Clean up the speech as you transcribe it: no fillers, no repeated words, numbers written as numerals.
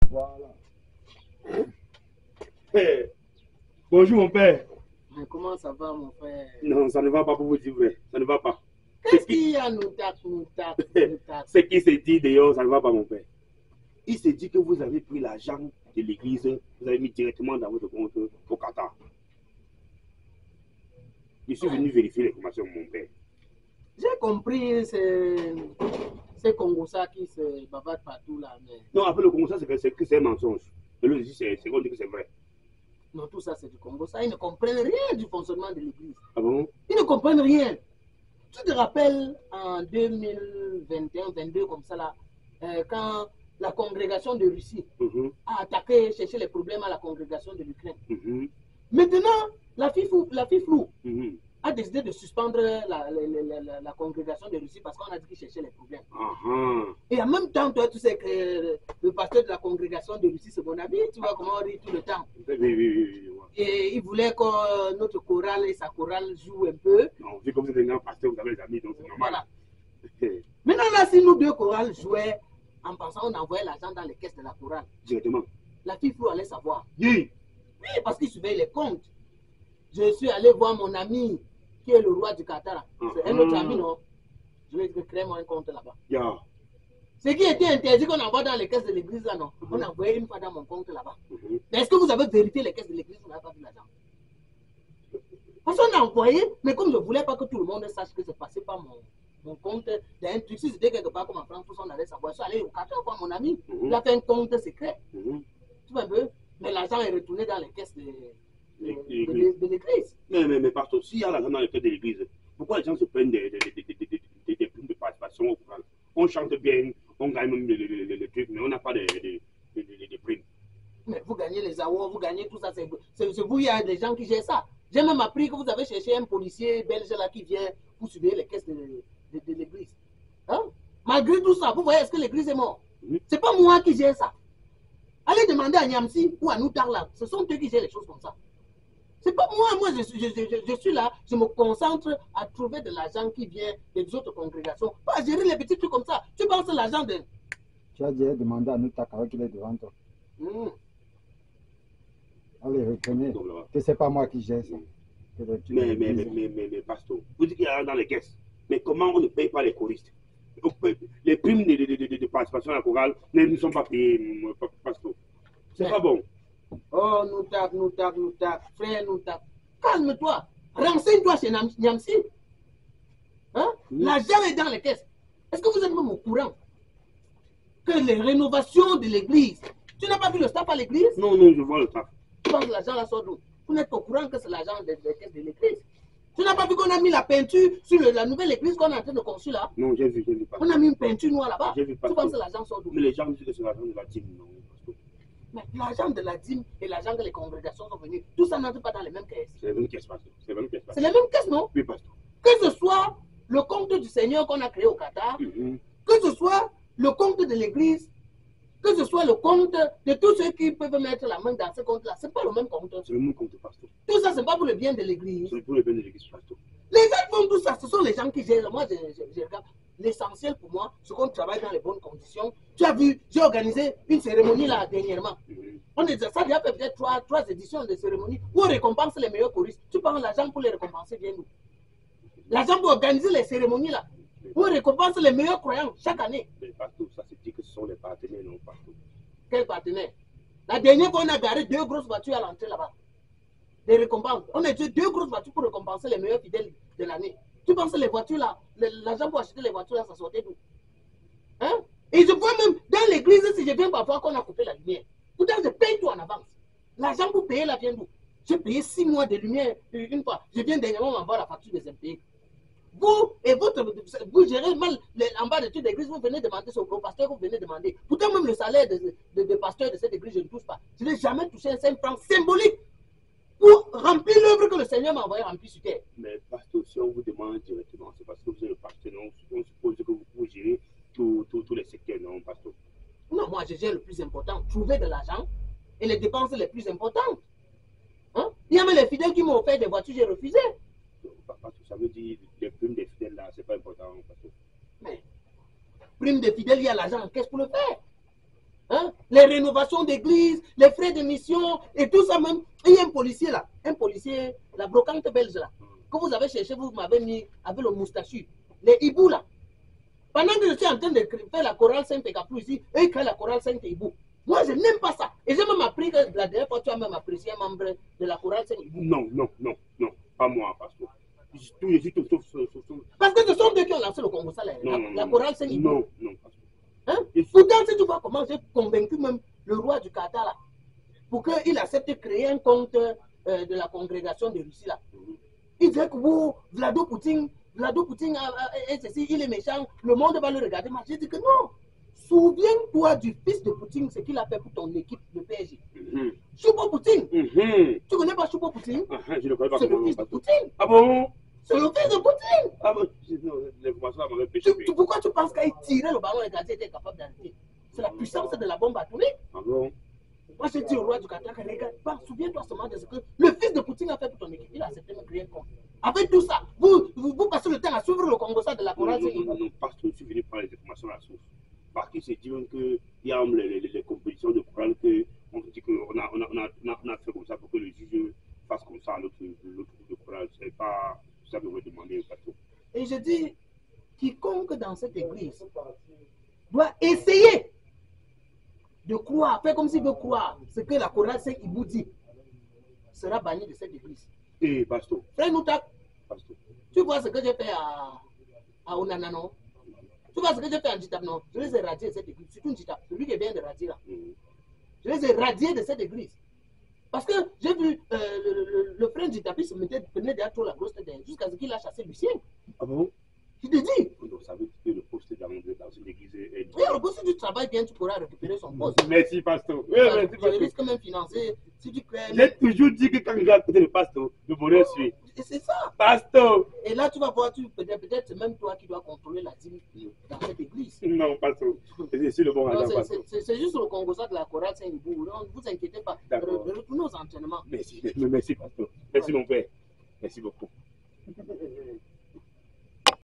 Voilà. Hey. Bonjour mon père. Mais comment ça va mon frère? Non, ça ne va pas pour vous dire vrai. Ça ne va pas. Qu'est-ce qu'il y a, nous tac? Ce qui se dit d'ailleurs, ça ne va pas mon père. Il se dit que vous avez pris l'argent de l'église, vous avez mis directement dans votre compte au Qatar. Je suis venu vérifier l'information de mon père. J'ai compris ces Congolais qui se bavardent partout là. Mais... Non, après le Congo, c'est que c'est un mensonge. Et l'autre dit c'est qu'on dit que c'est vrai. Non, tout ça c'est du Congo. Ça, ils ne comprennent rien du fonctionnement de l'église. Ah bon? Ils ne comprennent rien. Tu te rappelles en 2021-22 comme ça là, quand la congrégation de Russie a attaqué, cherché les problèmes à la congrégation de l'Ukraine. Maintenant, la FIFLOU a décidé de suspendre la congrégation de Russie parce qu'on a dit qu'il cherchait les problèmes. Et en même temps, toi, tu sais que le pasteur de la congrégation de Russie, c'est mon ami, tu vois comment on rit tout le temps. Oui. Et il voulait que notre chorale et sa chorale jouent un peu. Non, vu comme vous êtes un grand pasteur, vous avez les amis, donc c'est normal. Voilà. Maintenant, là, si nous deux chorales jouaient, en pensant on envoyait l'argent dans les caisses de la chorale. Directement. La FIFLOU allait savoir. Oui. Oui, parce qu'il surveille les comptes. Je suis allé voir mon ami qui est le roi du Qatar. C'est un autre ami, non? Je vais créer moi un compte là-bas. Ce qui était interdit qu'on envoie dans les caisses de l'église là, non? On a envoyé une fois dans mon compte là-bas. Mais est-ce que vous avez vérifié les caisses de l'église? Vous n'avez pas vu l'argent? Parce qu'on a envoyé, mais comme je ne voulais pas que tout le monde sache que c'est passé par mon compte d'un truc, si c'était quelque part comme en France, on allait savoir. Je suis allé au Qatar voir mon ami. Il a fait un compte secret. Tu vois un peu? Mais l'argent est retourné dans les caisses de l'église. Mais pasteur, s'il y a l'argent dans les caisses de l'église, pourquoi les gens se prennent des primes de participation au courant? On chante bien, on gagne même les trucs, mais on n'a pas de primes. Mais vous gagnez les awards, vous gagnez tout ça, c'est vous, il y a des gens qui gèrent ça. J'ai même appris que vous avez cherché un policier belge là qui vient pour surveiller les caisses de l'église. Hein? Malgré tout ça, vous voyez, est-ce que l'église est morte? C'est pas moi qui gère ça. Allez demander à Niamsi ou à Noutarla. Ce sont eux qui gèrent les choses comme ça. C'est pas moi, je suis là, je me concentre à trouver de l'argent qui vient des autres congrégations. Pas gérer les petits trucs comme ça. Tu penses que l'argent de... Tu as déjà demandé à Noutarla qu'il est devant toi. Allez, reconnais que c'est pas moi qui gère ça. Mais pasteur, vous dites qu'il y a dans les caisses. Mais comment on ne paye pas les choristes? Les primes de participation à la chorale ne sont pas payées, pasteur. C'est pas bon. Oh, Noutak, frère Noutak, calme-toi, renseigne-toi chez Niamsi. Hein? L'argent est dans les caisses. Est-ce que vous êtes même au courant que les rénovations de l'église, tu n'as pas vu le staff à l'église? Non, je vois le staff. Tu penses que l'argent là sort d'où? Vous n'êtes au courant que c'est l'argent des caisses de l'église? Tu n'as pas vu qu'on a mis la peinture sur la nouvelle église qu'on est en train de construire là? Non, j'ai vu pas. On a mis une peinture noire là-bas. J'ai vu pas. Tu penses que l'argent sort d'où? Mais les gens disent que c'est l'argent de la dîme, non? Mais l'argent de la dîme et l'argent que les congrégations sont venues, tout ça n'entre pas dans les mêmes caisses. C'est les mêmes caisses, pasteur. C'est les mêmes caisses, non? Oui, pasteur. Que ce soit le compte du Seigneur qu'on a créé au Qatar, que ce soit le compte de l'église, que ce soit le compte de tous ceux qui peuvent mettre la main dans ce compte-là, ce n'est pas le même compte. C'est le même compte, pasteur. Tout ça, ce n'est pas pour le bien de l'église. C'est pour le bien de l'église, pasteur. Les gens font tout ça, ce sont les gens qui gèrent. Moi, je regarde. L'essentiel pour moi, c'est qu'on travaille dans les bonnes conditions. Tu as vu, j'ai organisé une cérémonie là dernièrement. Ça a fait peut-être trois éditions de cérémonie où on récompense les meilleurs choristes. Tu prends l'argent pour les récompenser, viens nous. L'argent pour organiser les cérémonies là, où on récompense les meilleurs croyants chaque année. Mais pasteur, ça se dit que ce sont les partenaires, non, pasteur. Quels partenaires? La dernière fois, on a garé 2 grosses voitures à l'entrée là-bas. Des récompenses. On a tué 2 grosses voitures pour récompenser les meilleurs fidèles de l'année. Tu penses que les voitures là, l'argent pour acheter les voitures là, ça sortait d'où? Hein? Et je vois même dans l'église, si je viens parfois qu'on a coupé la lumière, pourtant je paye tout en avance. L'argent pour payer là vient d'où? J'ai payé 6 mois de lumière une fois. Je viens dernièrement m'envoyer la facture des impayés. Vous et vous gérez mal en bas de toute l'église, vous venez demander au gros pasteur, vous venez demander. Pourtant même le salaire de pasteur de cette église, je ne touche pas. Je n'ai jamais touché un 5 francs symbolique pour remplir l'œuvre que le Seigneur m'a envoyé remplir sur terre. Mais pasteur, si on vous demande directement, c'est parce que vous êtes le pasteur, non? On suppose que vous gérez tous les secteurs, non, pasteur? Non, moi je gère le plus important, trouver de l'argent et les dépenses les plus importantes. Hein? Il y a même les fidèles qui m'ont offert des voitures, j'ai refusé. Pasteur, ça veut dire les primes des fidèles là, c'est pas important, pasteur. Mais prime des fidèles, il y a l'argent en caisse pour le faire. Hein? Les rénovations d'église, les frais de mission et tout ça même. Il y a un policier là, la brocante belge là, que vous avez cherché, vous m'avez mis avec le moustachu, les hiboux là. Pendant que je suis en train de faire la chorale Saint-Pécaplou ici, eux ils créent la chorale Saint-Hibou. Moi je n'aime pas ça. Et j'ai même appris que la dernière fois tu as même apprécié un membre de la chorale Saint-Hibou. Non, pas moi, pasteur. Parce que ce sont eux qui ont lancé le Congo, ça, la chorale Saint-Hibou. Non, pasteur. Hein? Pourtant, si tu vois comment j'ai convaincu même le roi du Qatar là, pour qu'il accepte de créer un compte de la congrégation de Russie là. Il disait que vous, Vlado Poutine, ceci, il est méchant, le monde va le regarder. Mais j'ai dit que non. Souviens-toi du fils de Poutine, ce qu'il a fait pour ton équipe de PSG. Choupo Poutine. Tu connais pas Choupo Poutine? Je ne connais pas. C'est le fils de Poutine. Ah bon? C'est le fils de Poutine. Ah bon? L'information m'avait péché. Pourquoi tu penses qu'il tirait le ballon et qu'il était capable d'arrêter? C'est la puissance de la bombe atomique. Ah bon? Moi, j'ai dit au roi du Qatar, regarde, souviens-toi seulement de ce que le fils de Poutine a fait pour ton équipe. Il a accepté de me créer un compte. Avec tout ça, vous passez le temps à suivre le Congo ça de la chorale. Non, parce que je suis venu prendre les informations à la source. Parce qu'il se dit qu'il y a les compétitions de chorale qu'on dit qu'on a fait comme ça pour que le juge fasse comme ça à l'autre de chorale. C'est pas ça que je vais demander au bateau. Et je dis, quiconque dans cette église doit essayer de croire, faire comme s'il veut croire ce que la chorale Saint-Hibou dit, sera banni de cette église. Eh, pasteur. Frère Noutak, Pasteur. tu vois ce que j'ai fait à Onana, non? Tu vois ce que j'ai fait à Njitap, non? Je les ai radiés de cette église, surtout Njitap, celui qui vient de radier là. Je les ai radiés de cette église. Parce que j'ai vu le frère Njitap, il se mettait derrière trop la grosse tête jusqu'à ce qu'il a chassé Lucien. Ah bon? Je te dis. Donc ça veut dire que le poste dans une église est... Oui, alors si tu travailles bien, tu pourras récupérer son poste. Merci, pasteur. Oui, merci, pasteur. Je risque même financer. Si tu crées... J'ai toujours dit que quand je vais à côté de pasteur, le bonheur suit. C'est ça. Pasteur. Et là, tu vas voir, peut-être c'est même toi qui dois contrôler la dîme dans cette église. Non, pasteur. C'est le bon hasard, pasteur. C'est juste le Congo ça de la chorale Saint-Hibou. Ne vous inquiétez pas. Retournez aux entraînements. Merci, pasteur. Merci, mon père. Merci beaucoup.